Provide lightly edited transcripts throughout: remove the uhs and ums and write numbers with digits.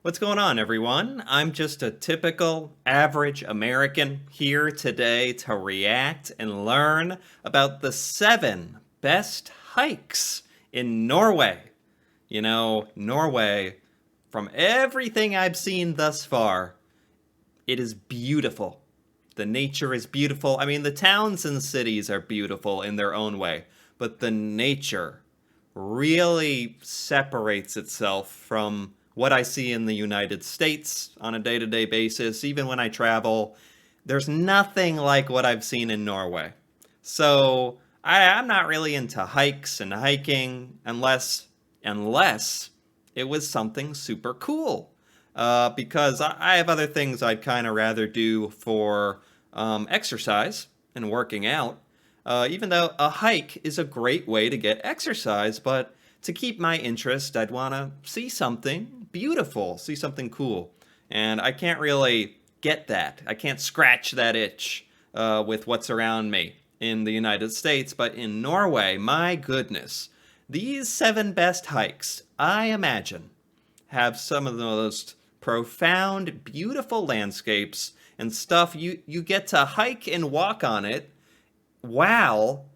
What's going on, everyone? I'm just a typical average American here today to react and learn about the 7 best hikes in Norway. You know, Norway, from everything I've seen thus far, it is beautiful. The nature is beautiful. I mean, the towns and cities are beautiful in their own way, but the nature really separates itself from what I see in the United States on a day-to-day basis. Even when I travel, there's nothing like what I've seen in Norway. So I'm not really into hikes and hiking unless it was something super cool. Because I have other things I'd kind of rather do for exercise and working out. Even though a hike is a great way to get exercise, but to keep my interest, I'd want to see something beautiful, see something cool. And I can't really get that. I can't scratch that itch with what's around me in the United States, but in Norway, my goodness, these 7 best hikes, I imagine, have some of the most profound, beautiful landscapes and stuff. You get to hike and walk on it while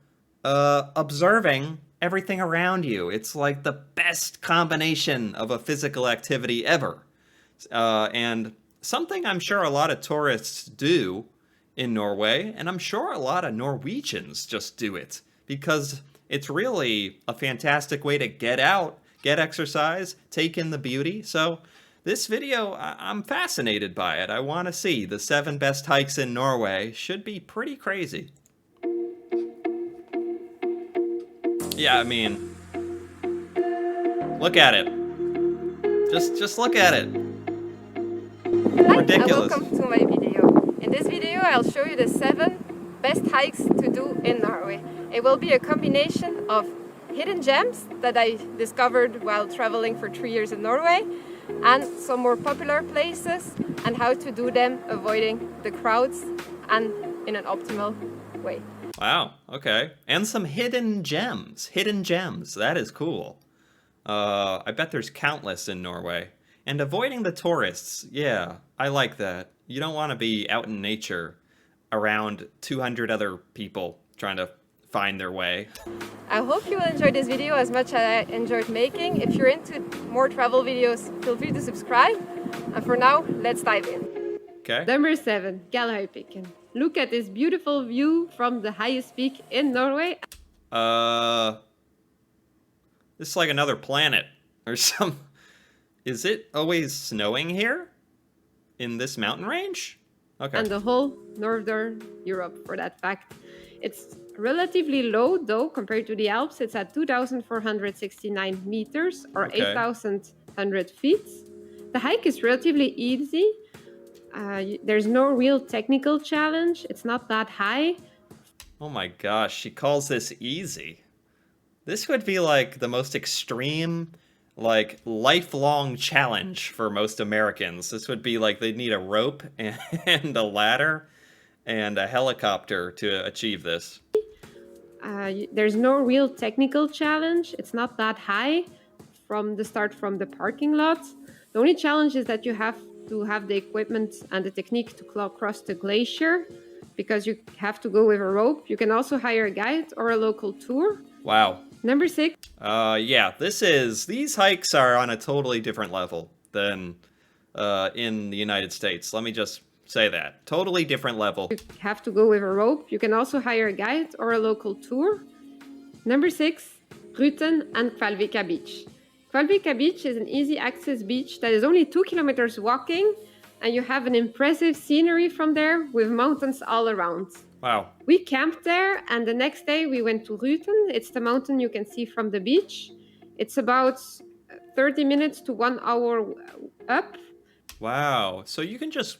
observing everything around you. It's like the best combination of a physical activity ever. And something I'm sure a lot of tourists do in Norway, and I'm sure a lot of Norwegians just do it because it's really a fantastic way to get out, get exercise, take in the beauty. So this video, I'm fascinated by it. I want to see the 7 best hikes in Norway. Should be pretty crazy. Yeah, I mean, look at it. Just look at it. Hi, and Ridiculous. welcome to my video. In this video, I'll show you the 7 best hikes to do in Norway. It will be a combination of hidden gems that I discovered while traveling for 3 years in Norway, and some more popular places and how to do them avoiding the crowds and in an optimal way. Wow, okay. And some hidden gems. Hidden gems. That is cool. I bet there's countless in Norway. And avoiding the tourists. Yeah, I like that. You don't want to be out in nature around 200 other people trying to find their way. I hope you will enjoy this video as much as I enjoyed making. If you're into more travel videos, feel free to subscribe. And for now, let's dive in. Okay. Number 7, Gallhøypiken. Look at this beautiful view from the highest peak in Norway. This is like another planet or some. Is it always snowing here? In this mountain range? Okay. And the whole northern Europe, for that fact. It's relatively low, though, compared to the Alps. It's at 2,469 meters, or Okay. 8,100 feet. The hike is relatively easy. There's no real technical challenge. It's not that high. Oh my gosh, she calls this easy. This would be like the most extreme, like lifelong challenge for most Americans. This would be like they'd need a rope and a ladder and a helicopter to achieve this. There's no real technical challenge. It's not that high from the start from the parking lot. The only challenge is that you have to have the equipment and the technique to cross the glacier, because you have to go with a rope. You can also hire a guide or a local tour. Wow. Number 6. Yeah, these hikes are on a totally different level than in the United States. Let me just say that. Totally different level. You have to go with a rope. You can also hire a guide or a local tour. Number 6, Ruten and Kvalvika Beach. Kvalvika Beach is an easy access beach that is only 2 kilometers walking, and you have an impressive scenery from there with mountains all around. Wow. We camped there, and the next day we went to Ruten. It's the mountain you can see from the beach. It's about 30 minutes to 1 hour up. Wow. So you can just...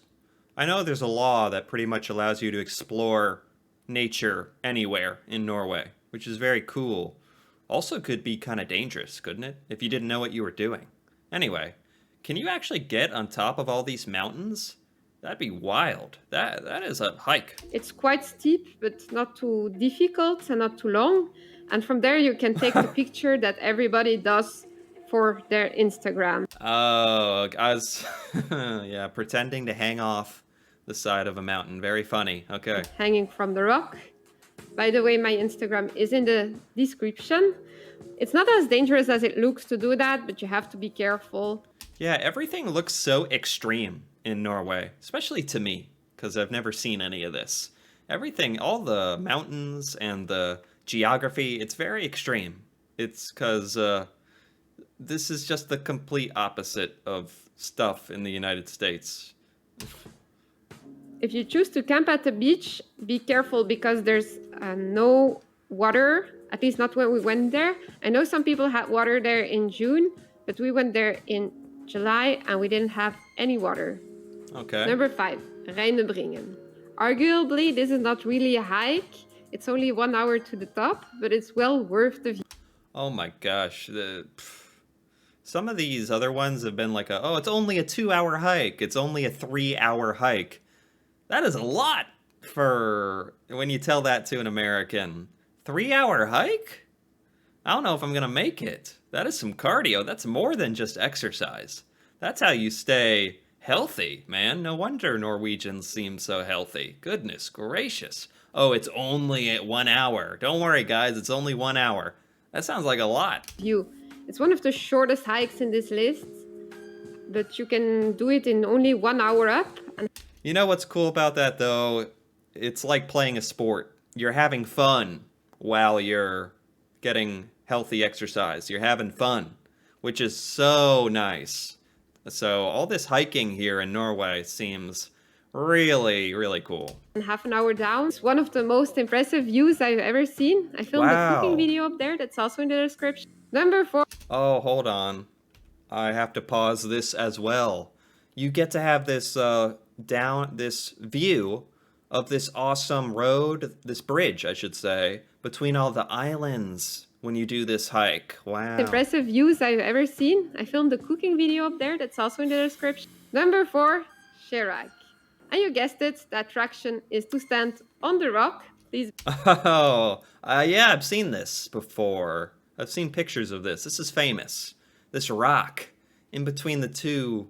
I know there's a law that pretty much allows you to explore nature anywhere in Norway, which is very cool. Also could be kind of dangerous, couldn't it? If you didn't know what you were doing. Anyway, can you actually get on top of all these mountains? That'd be wild. That is a hike. It's quite steep, but not too difficult and not too long. And from there you can take the picture that everybody does for their Instagram. Oh, I was, yeah, pretending to hang off the side of a mountain. Very funny. Okay. Hanging from the rock. By the way, my Instagram is in the description. It's not as dangerous as it looks to do that, but you have to be careful. Yeah, everything looks so extreme in Norway, especially to me, because I've never seen any of this. Everything, all the mountains and the geography, it's very extreme. It's because this is just the complete opposite of stuff in the United States. If you choose to camp at the beach, be careful because there's no water, at least not when we went there. I know some people had water there in June, but we went there in July and we didn't have any water. Okay. Number 5, Reinebringen. Arguably, this is not really a hike. It's only 1 hour to the top, but it's well worth the view. Oh my gosh. Some of these other ones have been like, oh, it's only a 2-hour hike. It's only a 3-hour hike. That is a lot for when you tell that to an American. 3-hour hike? I don't know if I'm going to make it. That is some cardio. That's more than just exercise. That's how you stay healthy, man. No wonder Norwegians seem so healthy. Goodness gracious. Oh, it's only at 1 hour. Don't worry, guys. It's only 1 hour. That sounds like a lot. View. It's one of the shortest hikes in this list, but you can do it in only 1 hour up. And you know what's cool about that, though? It's like playing a sport. You're having fun while you're getting healthy exercise. You're having fun, which is so nice. So all this hiking here in Norway seems really, really cool. half an hour down. It's one of the most impressive views I've ever seen. I filmed a cooking video up there. That's also in the description. Number 4. Oh, hold on. I have to pause this as well. You get to have this this view of this awesome road, this bridge, I should say, between all the islands when you do this hike. Wow. Impressive views I've ever seen. I filmed a cooking video up there. That's also in the description. Number 4, Chirac. And you guessed it, the attraction is to stand on the rock. Please. Oh, yeah, I've seen this before. I've seen pictures of this. This is famous. This rock in between the two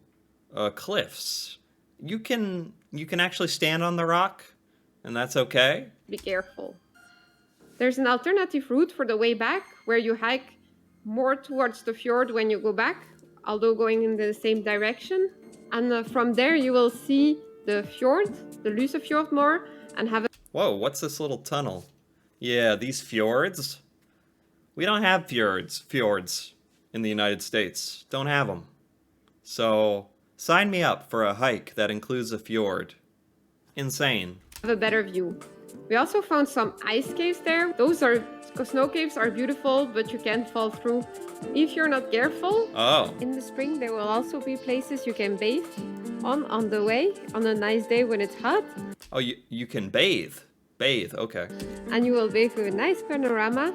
cliffs. You can actually stand on the rock, and that's okay. Be careful. There's an alternative route for the way back, where you hike more towards the fjord when you go back, although going in the same direction. And from there you will see the fjord, the Lyse fjord more, and have a... Whoa, what's this little tunnel? Yeah, these fjords. We don't have fjords in the United States. Don't have them. So, sign me up for a hike that includes a fjord. Insane. Have a better view. We also found some ice caves there. Those snow caves are beautiful, but you can fall through if you're not careful. Oh. In the spring, there will also be places you can bathe on the way, on a nice day when it's hot. Oh, you can bathe. Bathe, okay. And you will bathe with a nice panorama.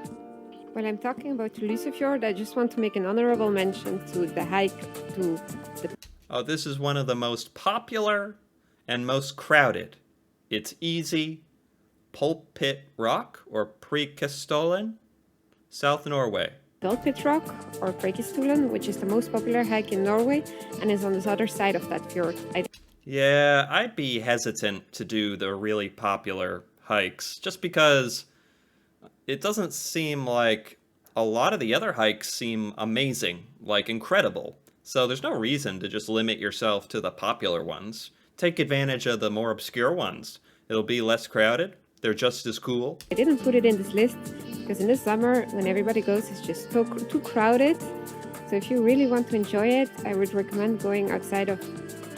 While I'm talking about the Lyse fjord, I just want to make an honorable mention to the hike to the... Oh, this is one of the most popular and most crowded. It's easy. Pulpit Rock, or Preikestolen, South Norway. Pulpit Rock, or Preikestolen, which is the most popular hike in Norway and is on the other side of that fjord. Yeah, I'd be hesitant to do the really popular hikes, just because it doesn't seem like a lot of the other hikes seem amazing, like incredible. So there's no reason to just limit yourself to the popular ones. Take advantage of the more obscure ones. It'll be less crowded. They're just as cool. I didn't put it in this list because in the summer, when everybody goes, it's just too crowded. So if you really want to enjoy it, I would recommend going outside of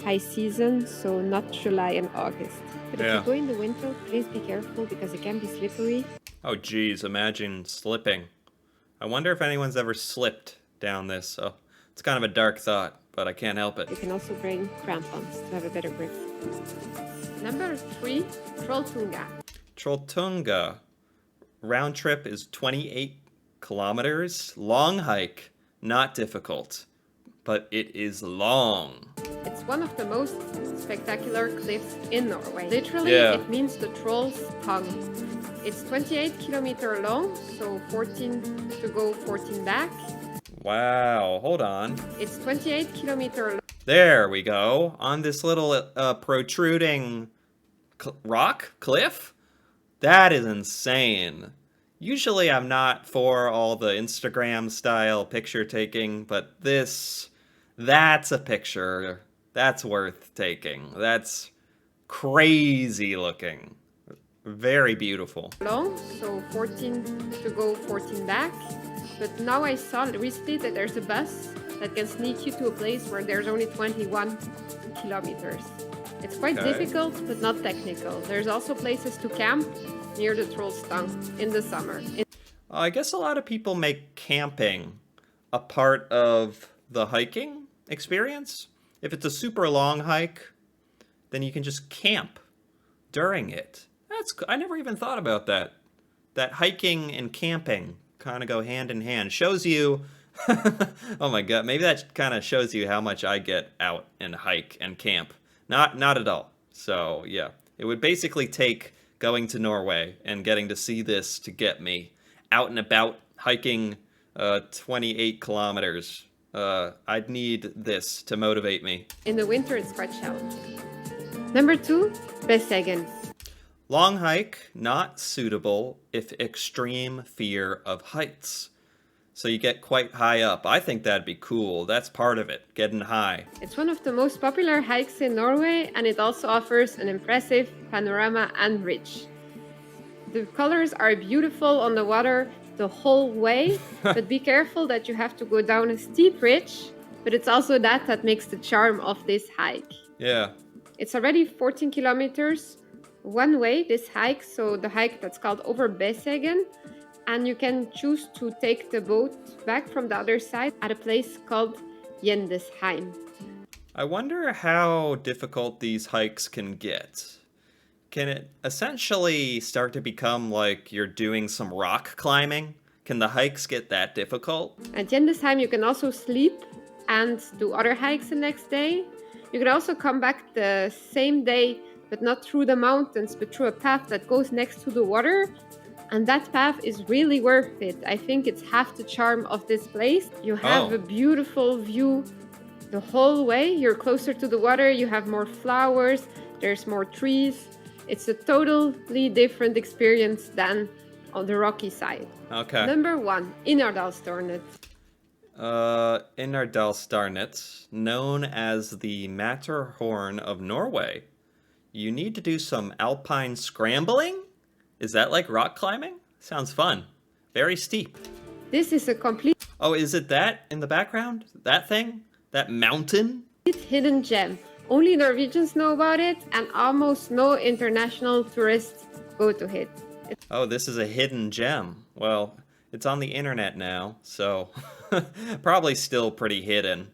high season, so not July and August. But if you go in the winter, please be careful because it can be slippery. Oh geez, imagine slipping. I wonder if anyone's ever slipped down this. Oh, it's kind of a dark thought, but I can't help it. You can also bring crampons to have a better grip. Number 3, Trolltunga. Trolltunga. Round trip is 28 kilometers. Long hike, not difficult, but it is long. It's one of the most spectacular cliffs in Norway. Literally, it means the troll's tongue. It's 28 kilometers long, so 14 to go, 14 back. Wow, hold on. It's 28 kilometers long. There we go. On this little protruding rock cliff? That is insane. Usually I'm not for all the Instagram style picture taking, but that's a picture that's worth taking. That's crazy looking. Very beautiful. Long, so 14 to go, 14 back. But now I saw recently that there's a bus that can sneak you to a place where there's only 21 kilometers. It's quite difficult, but not technical. There's also places to camp near the Troll's Tongue in the summer. I guess a lot of people make camping a part of the hiking experience. If it's a super long hike, then you can just camp during it. I never even thought about that. That hiking and camping kind of go hand in hand. Shows you, oh my god, maybe that kind of shows you how much I get out and hike and camp. Not at all. So yeah, it would basically take going to Norway and getting to see this to get me out and about hiking 28 kilometers. I'd need this to motivate me. In the winter, it's quite challenging. Number 2, Besegen. Long hike, not suitable if extreme fear of heights. So you get quite high up. I think that'd be cool. That's part of it, getting high. It's one of the most popular hikes in Norway, and it also offers an impressive panorama and ridge. The colors are beautiful on the water the whole way, but be careful that you have to go down a steep ridge, but it's also that makes the charm of this hike. Yeah. It's already 14 kilometers one way, this hike, so the hike that's called over Besegen, and you can choose to take the boat back from the other side at a place called Jendesheim. I wonder how difficult these hikes can get. Can it essentially start to become like you're doing some rock climbing? Can the hikes get that difficult? At Jendesheim you can also sleep and do other hikes the next day. You can also come back the same day, but not through the mountains, but through a path that goes next to the water. And that path is really worth it. I think it's half the charm of this place. You have a beautiful view the whole way. You're closer to the water, you have more flowers, there's more trees. It's a totally different experience than on the rocky side. Okay. Number 1, Innerdalstornet. Innerdalstornet, known as the Matterhorn of Norway. You need to do some alpine scrambling? Is that like rock climbing? Sounds fun. Very steep. This is a complete Oh, is it that in the background? That thing? That mountain? hidden gem. Only Norwegians know about it, and almost no international tourists go to it. Oh, this is a hidden gem. Well, it's on the internet now, so probably still pretty hidden.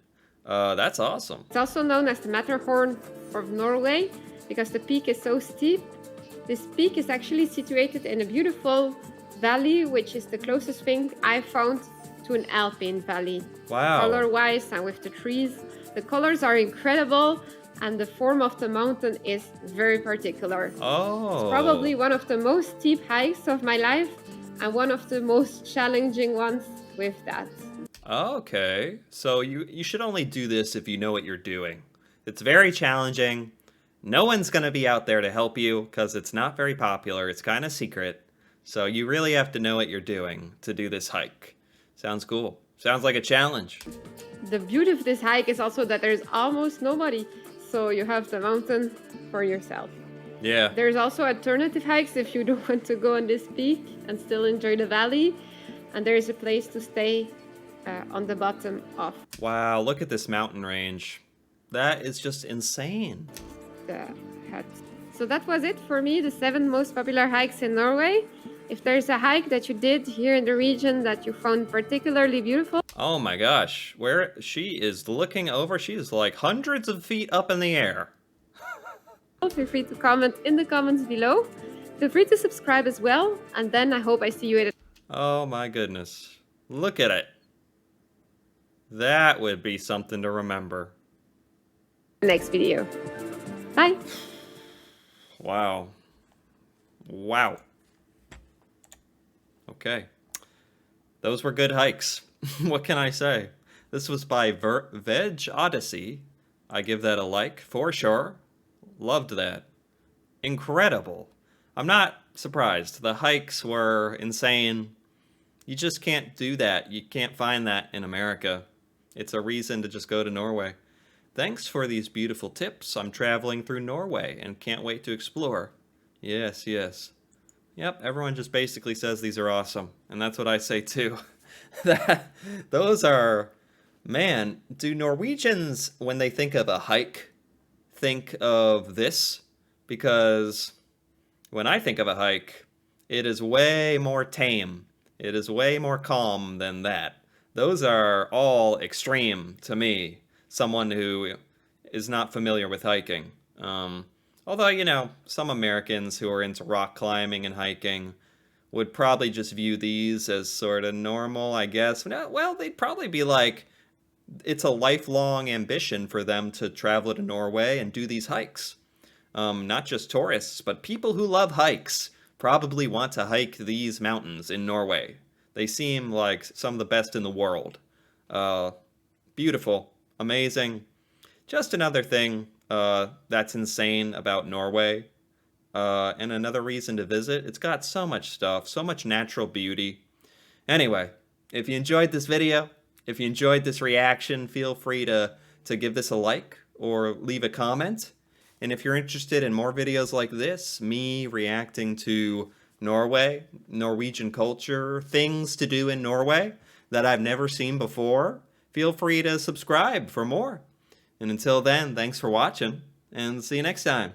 That's awesome. It's also known as the Matterhorn of Norway because the peak is so steep. This peak is actually situated in a beautiful valley, which is the closest thing I found to an alpine valley. Wow. Color-wise and with the trees. The colors are incredible, and the form of the mountain is very particular. Oh. It's probably one of the most steep hikes of my life, and one of the most challenging ones with that. Okay. So you should only do this if you know what you're doing. It's very challenging. No one's going to be out there to help you because it's not very popular. It's kind of secret. So you really have to know what you're doing to do this hike. Sounds cool. Sounds like a challenge. The beauty of this hike is also that there's almost nobody, so you have the mountain for yourself. Yeah. There's also alternative hikes if you don't want to go on this peak and still enjoy the valley. And there's a place to stay on the bottom of Wow, look at this mountain range. That is just insane. the hut. So that was it for me, the 7 most popular hikes in Norway. If there's a hike that you did here in the region that you found particularly beautiful, Oh my gosh, where she is looking over, she is like hundreds of feet up in the air. feel free to comment in the comments below. Feel free to subscribe as well, and then I hope I see you at Oh my goodness. Look at it. That would be something to remember. the next video. Bye! Wow. Wow. Okay. Those were good hikes. What can I say? This was by Veg Odyssey. I give that a like for sure. Loved that. Incredible. I'm not surprised. The hikes were insane. You just can't do that. You can't find that in America. It's a reason to just go to Norway. Thanks for these beautiful tips. I'm traveling through Norway and can't wait to explore. Yes, yes. Yep, everyone just basically says these are awesome. And that's what I say too. that those are man, do Norwegians when they think of a hike think of this? Because when I think of a hike, it is way more tame. It is way more calm than that. Those are all extreme to me, someone who is not familiar with hiking. Although, some Americans who are into rock climbing and hiking would probably just view these as sort of normal, I guess. Well, they'd probably be like, it's a lifelong ambition for them to travel to Norway and do these hikes. Not just tourists, but people who love hikes probably want to hike these mountains in Norway. They seem like some of the best in the world. Beautiful, amazing. Just another thing that's insane about Norway. And another reason to visit. It's got so much stuff, so much natural beauty. Anyway, if you enjoyed this video, if you enjoyed this reaction, feel free to give this a like or leave a comment. And if you're interested in more videos like this, me reacting to Norway, Norwegian culture, things to do in Norway that I've never seen before, feel free to subscribe for more. And until then, thanks for watching, and see you next time.